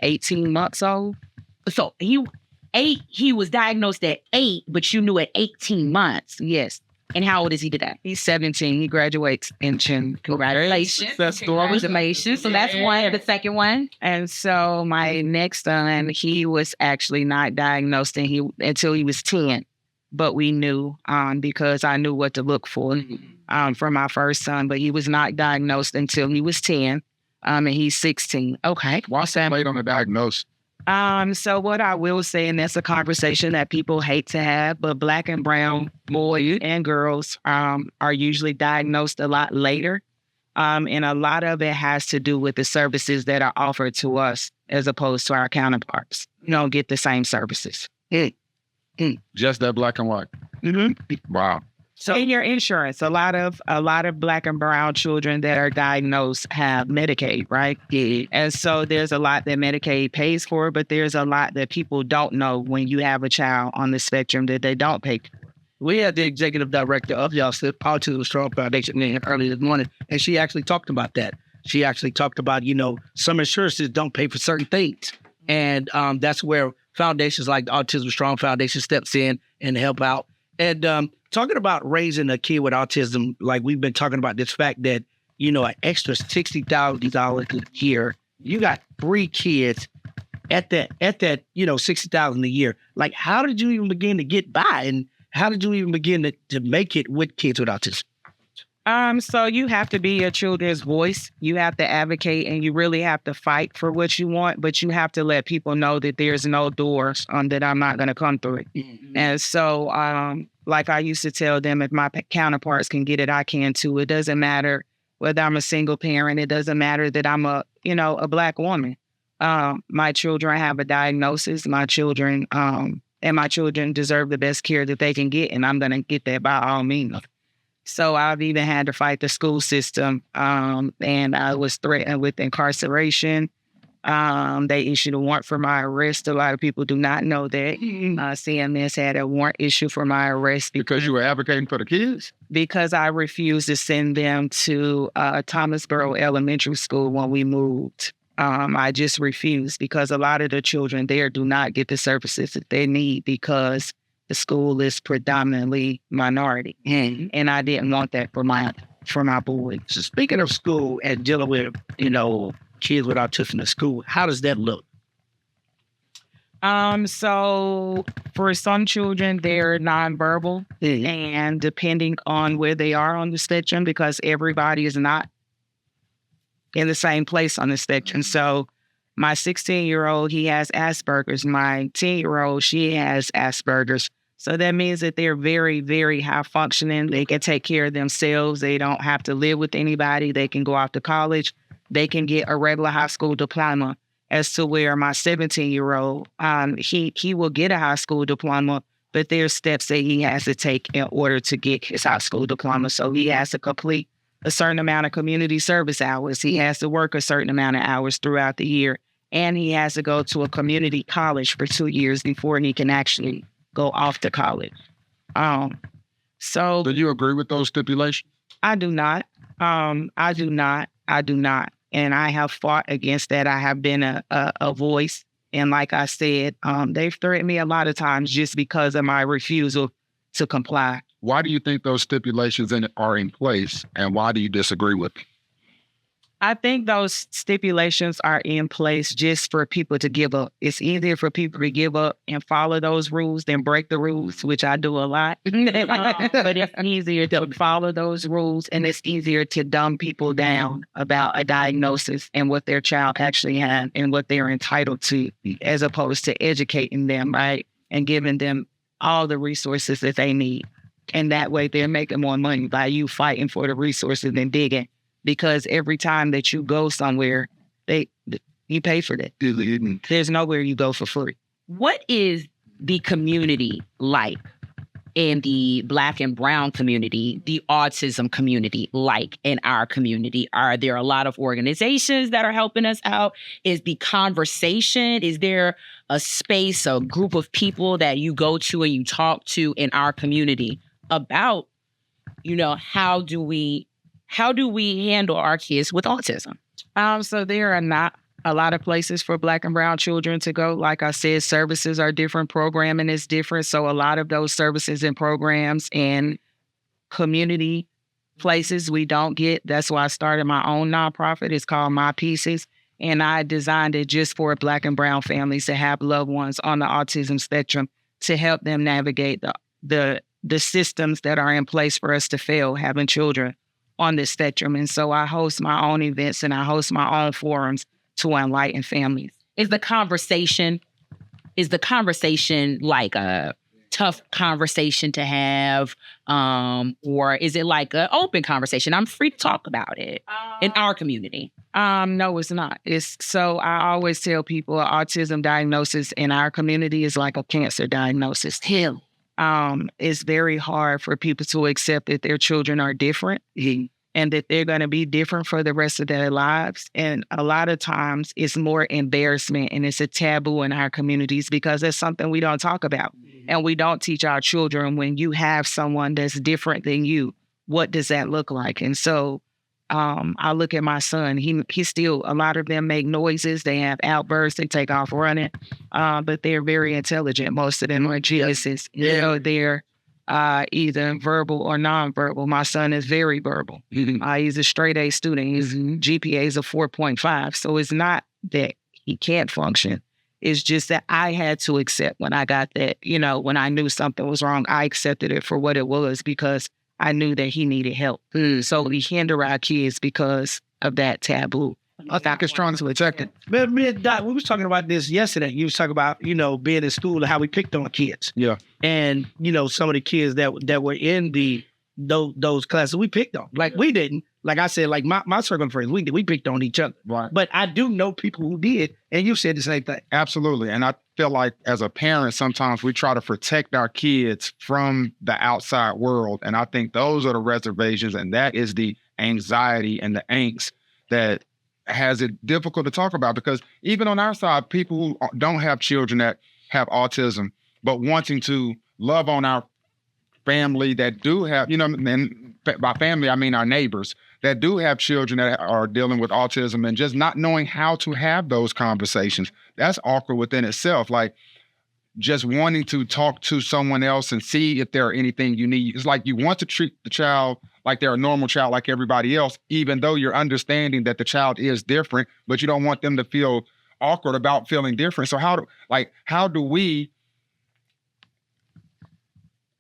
18 months old. So he was diagnosed at 8, but you knew at 18 months. Yes. And how old is he today? He's 17. He graduates in June. Congratulations. Congratulations. So that's one. The second one. And so my next son, he was actually not diagnosed until he was 10. But we knew because I knew what to look for my first son. But he was not diagnosed until he was 10. And he's 16. Okay. What's that late on the diagnosis? So what I will say, and that's a conversation that people hate to have, but Black and brown boys and girls are usually diagnosed a lot later. And a lot of it has to do with the services that are offered to us as opposed to our counterparts. You don't get the same services. Just that black and white. Mm-hmm. Wow. So in your insurance, a lot of Black and brown children that are diagnosed have Medicaid, right? Yeah. And so there's a lot that Medicaid pays for, but there's a lot that people don't know when you have a child on the spectrum that they don't pay for. We had the executive director of the Autism Strong Foundation in early this morning, and she actually talked about that. She actually talked about, some insurances don't pay for certain things. And that's where foundations like the Autism Strong Foundation steps in and help out. And talking about raising a kid with autism, like we've been talking about this fact that, an extra $60,000 a year, you got 3 kids at that, $60,000 a year. Like, how did you even begin to get by? And how did you even begin to make it with kids with autism? So you have to be a children's voice. You have to advocate and you really have to fight for what you want, but you have to let people know that there's no doors that I'm not going to come through it. Mm-hmm. And so, like I used to tell them, if my counterparts can get it, I can too. It doesn't matter whether I'm a single parent. It doesn't matter that I'm a Black woman. My children have a diagnosis. My children deserve the best care that they can get. And I'm going to get that by all means. So I've even had to fight the school system, and I was threatened with incarceration. They issued a warrant for my arrest. A lot of people do not know that. CMS had a warrant issue for my arrest. Because you were advocating for the kids? Because I refused to send them to Thomasboro Elementary School when we moved. I just refused because a lot of the children there do not get the services that they need because the school is predominantly minority, and I didn't want that for my boys. So speaking of school and dealing with, kids with autism in school, how does that look? So for some children, they're nonverbal, and depending on where they are on the spectrum, because everybody is not in the same place on the spectrum. So my 16-year-old, he has Asperger's. My 10-year-old, she has Asperger's. So that means that they're very, very high functioning. They can take care of themselves. They don't have to live with anybody. They can go off to college. They can get a regular high school diploma. As to where my 17-year-old, he will get a high school diploma, but there's steps that he has to take in order to get his high school diploma. So he has to complete a certain amount of community service hours. He has to work a certain amount of hours throughout the year. And he has to go to a community college for 2 years before he can actually go off to college. So do you agree with those stipulations? I do not. I do not. And I have fought against that. I have been a voice. And like I said, they've threatened me a lot of times just because of my refusal to comply. Why do you think those stipulations are in place, and why do you disagree with them? I think those stipulations are in place just for people to give up. It's easier for people to give up and follow those rules than break the rules, which I do a lot. But it's easier to follow those rules, and it's easier to dumb people down about a diagnosis and what their child actually has and what they're entitled to, as opposed to educating them, right, and giving them all the resources that they need. And that way they're making more money by you fighting for the resources and digging. Because every time that you go somewhere, you pay for that. There's nowhere you go for free. What is the community like in the Black and brown community, the autism community like in our community? Are there a lot of organizations that are helping us out? Is the conversation, is there a space, a group of people that you go to and you talk to in our community about, how do we handle our kids with autism? So there are not a lot of places for Black and brown children to go. Like I said, services are different, programming is different. So a lot of those services and programs and community places we don't get. That's why I started my own nonprofit. It's called My Pieces. And I designed it just for Black and brown families to have loved ones on the autism spectrum to help them navigate the systems that are in place for us to fail having children on this spectrum. And so I host my own events and I host my own forums to enlighten families. Is the conversation like a tough conversation to have? Or is it like an open conversation? I'm free to talk about it in our community. No, it's not. I always tell people autism diagnosis in our community is like a cancer diagnosis. It's very hard for people to accept that their children are different and that they're going to be different for the rest of their lives. And a lot of times it's more embarrassment and it's a taboo in our communities because it's something we don't talk about. And we don't teach our children when you have someone that's different than you, what does that look like? And so I look at my son, he's still, a lot of them make noises, they have outbursts, they take off running, but they're very intelligent. Most of them are geniuses. You know, they're either verbal or nonverbal. My son is very verbal. He's a straight A student. His GPA is a 4.5. So it's not that he can't function. It's just that I had to accept when I got that, when I knew something was wrong, I accepted it for what it was because I knew that he needed help. So we hinder our kids because of that taboo. I think it's trying to protect it. Man, me and Doc, we was talking about this yesterday. You was talking about, being in school and how we picked on kids. Yeah. And, some of the kids that were in those classes, we picked on. Like, we didn't. Like I said, like my circle of friends, we picked on each other. Right. But I do know people who did, and you said the same thing. Absolutely. And I feel like as a parent, sometimes we try to protect our kids from the outside world. And I think those are the reservations, and that is the anxiety and the angst that has it difficult to talk about. Because even on our side, people who don't have children that have autism, but wanting to love on our family that do have, and by family, I mean our neighbors that do have children that are dealing with autism and just not knowing how to have those conversations. That's awkward within itself. Like just wanting to talk to someone else and see if there are anything you need. It's like you want to treat the child like they're a normal child like everybody else, even though you're understanding that the child is different, but you don't want them to feel awkward about feeling different. So how do we,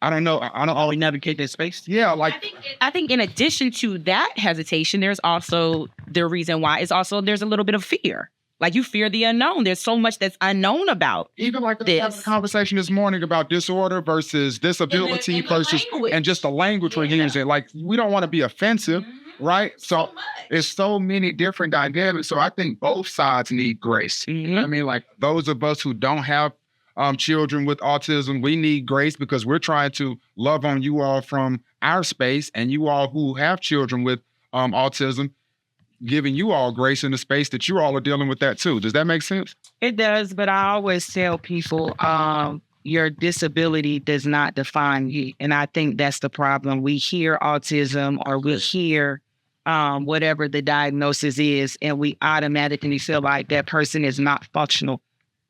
I don't know. I don't always navigate that space. Yeah, like I think in addition to that hesitation, there's also the reason why is also there's a little bit of fear. Like you fear the unknown. There's so much that's unknown about even like this. Having a conversation this morning about disorder versus disability versus and just the language we're using. Like we don't want to be offensive, right? So it's so many different dynamics. So I think both sides need grace. I mean, like those of us who don't have children with autism, we need grace because we're trying to love on you all from our space, and you all who have children with autism, giving you all grace in the space that you all are dealing with that too. Does that make sense? It does, but I always tell people your disability does not define you. And I think that's the problem. We hear autism or we hear whatever the diagnosis is, and we automatically feel like that person is not functional.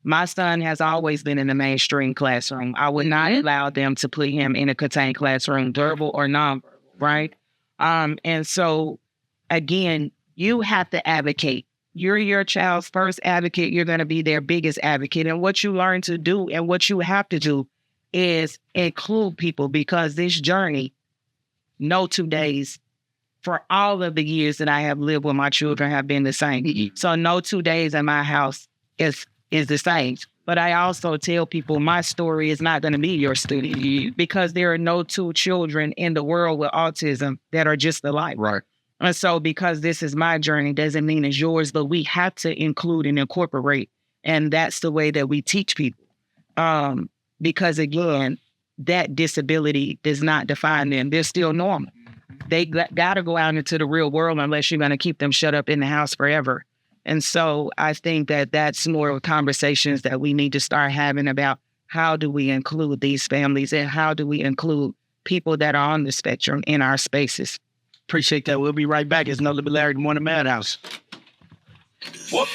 My son has always been in the mainstream classroom. I would not allow them to put him in a contained classroom, verbal or nonverbal, right? And so, again, you have to advocate. You're your child's first advocate. You're going to be their biggest advocate. And what you learn to do and what you have to do is include people, because this journey, no 2 days for all of the years that I have lived with my children have been the same. So no 2 days in my house is the same. But I also tell people my story is not going to be your story because there are no two children in the world with autism that are just alike. Right. And so because this is my journey doesn't mean it's yours, but we have to include and incorporate. And that's the way that we teach people. Because again, that disability does not define them. They're still normal. They got to go out into the real world unless you're going to keep them shut up in the house forever. And so I think that that's more conversations that we need to start having about how do we include these families and how do we include people that are on the spectrum in our spaces. Appreciate that. We'll be right back. It's another Larry Morning Maddhouse. What?